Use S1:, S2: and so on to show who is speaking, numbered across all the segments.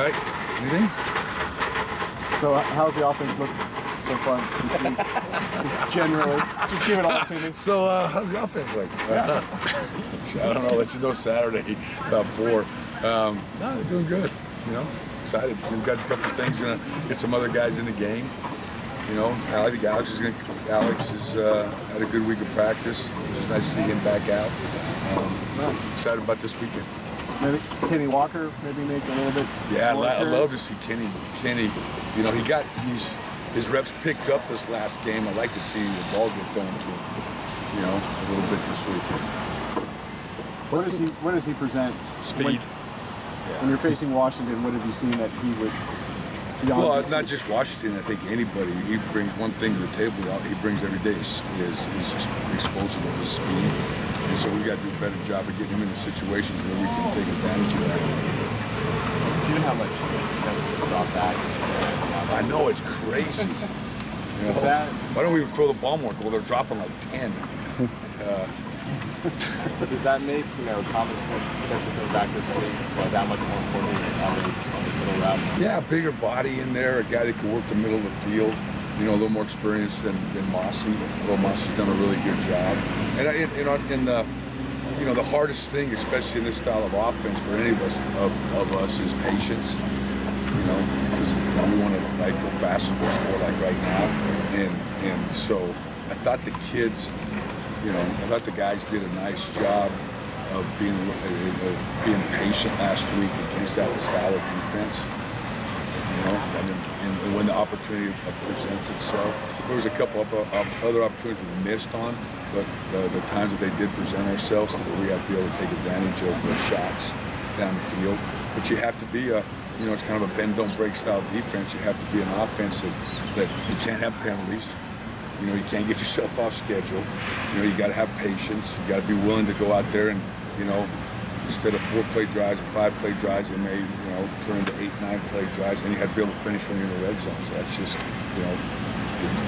S1: All right. Anything?
S2: So how's the offense look so far this week? Just generally, just give it all to me.
S1: So how's the offense like? I don't know. I'll let you know Saturday about 4. No, they're doing good. You know, excited. We've got a couple of things. Gonna get some other guys in the game. You know, I think Alex has had a good week of practice. It was nice to see him back out. No, excited about this weekend.
S2: Maybe Kenny Walker maybe make a little bit.
S1: Yeah, I love to see Kenny. Kenny, you know, his reps picked up this last game. I'd like to see the ball get thrown to him, you know, a little bit this weekend.
S2: What does he present?
S1: Speed.
S2: When you're facing Washington, what have you seen that he would?
S1: Well, it's not just Washington. I think anybody. He brings one thing to the table. He brings every day is explosive of his speed, and so we got to do a better job of getting him into situations where we can take advantage of that.
S3: Do you know how much drop back?
S1: I know, it's crazy. You know, why don't we throw the ball more? Well, they're dropping like 10.
S3: Does that make, common sense back this week that much more important on the middle route? Yeah,
S1: bigger body in there, a guy that can work the middle of the field. You know, a little more experienced than Mossy. Although Mossy's done a really good job. And in the hardest thing, especially in this style of offense for any of us is patience. You know, because we want to go fast and go score like right now. And so I thought the kids. I thought the guys did a nice job of being patient last week against that style of defense. You know, and when the opportunity presents itself, there was a couple of other opportunities we missed on, but the times that they did present ourselves, we have to be able to take advantage of the shots down the field. But you have to be it's kind of a bend don't break style defense. You have to be an offense that you can't have penalties. You know, you can't get yourself off schedule. You know, you got to have patience. You got to be willing to go out there and, instead of 4-play drives and 5-play drives, they may, turn into 8, 9-play drives. And you have to be able to finish when you're in the red zone. So that's just,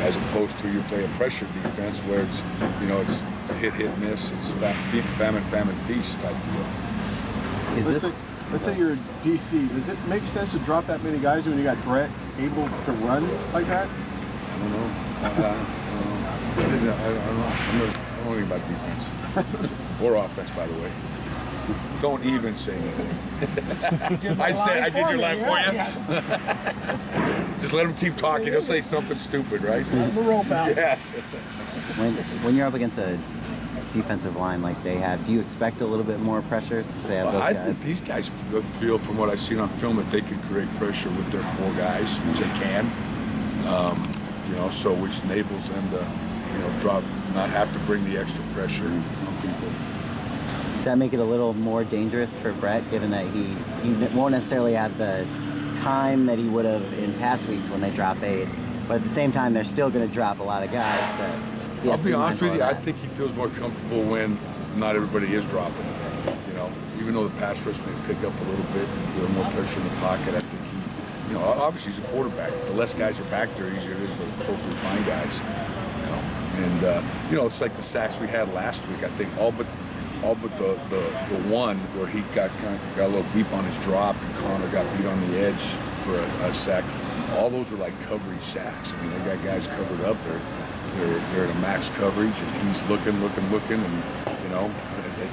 S1: as opposed to you play a pressure defense where it's, it's hit, miss. It's famine, feast type deal.
S2: Let's say you're a DC. Does it make sense to drop that many guys when you got Brett able to run like that?
S1: I don't know. I don't know. I don't know anything about defense or offense, by the way. Don't even say anything. I did your line for you. Just let them keep talking. They'll say something stupid, right?
S2: The rope out.
S1: Yes.
S4: When you're up against a defensive line like they have, do you expect a little bit more pressure since they have those guys?
S1: I think these guys feel, from what I've seen on film, that they can create pressure with their 4 guys, which they can. So which enables them to, not have to bring the extra pressure on people.
S4: Does that make it a little more dangerous for Brett, given that he won't necessarily have the time that he would have in past weeks when they drop 8, but at the same time they're still going to drop a lot of guys that.
S1: I'll be honest with you, I think he feels more comfortable when not everybody is dropping. Even though the pass rush may pick up a little bit and a little more pressure in the pocket, I think obviously he's a quarterback. The less guys are back there, easier it is to hopefully find guys. It's like the sacks we had last week. I think all but the one where he got a little deep on his drop and Connor got beat on the edge for a sack. All those are like coverage sacks. I mean, they got guys covered up there. They're in a max coverage, and he's looking, and at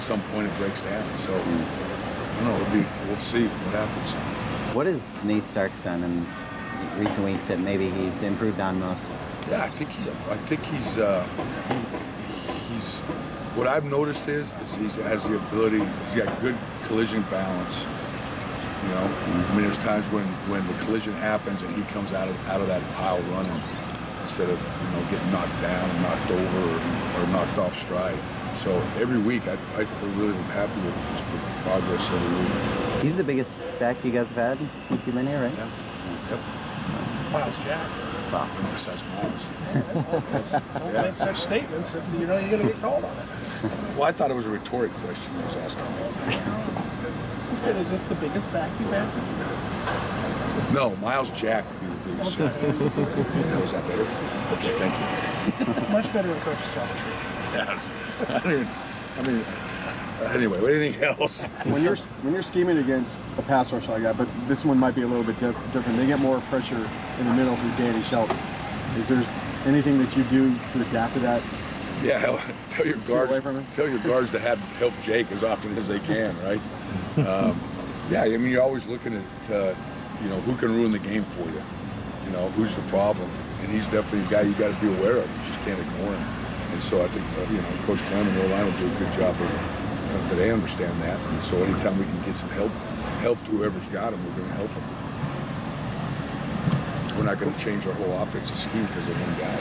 S1: some point it breaks down. So I don't know. We'll see what happens.
S4: What has Nate Starks done in recent weeks that maybe he's improved on most?
S1: Yeah, I think he's what I've noticed is he has the ability. He's got good collision balance. I mean, there's times when the collision happens and he comes out of that pile running instead of getting knocked down and knocked over or knocked off stride. So every week I really am happy with his progress every week.
S4: He's the biggest back you guys have had since you've been here, right?
S1: Yeah. Yep.
S5: Miles Jack.
S4: Wow.
S1: Besides Miles.
S5: Don't make such statements if you're going to get called on it.
S1: Well, I thought it was a rhetoric question I was asking.
S5: You said, is this the biggest back you've had?
S1: No, Miles Jack would be the biggest. Okay. Was that better? Okay, thank you.
S5: It's much better than Coach's job.
S1: Yes. Anyway, anything else?
S2: When you're scheming against a pass rush like that, but this one might be a little bit different. They get more pressure in the middle through Danny Shelton. Is there anything that you do to adapt to that?
S1: Yeah, tell your guards to help Jake as often as they can, right? Yeah, I mean, you're always looking at who can ruin the game for you. Who's the problem, and he's definitely a guy you got to be aware of. You just can't ignore him. And so I think Coach Clem and Noel will do a good job but they understand that. And so anytime we can get some help to whoever's got him, we're going to help him. We're not going to change our whole offensive scheme because of one guy.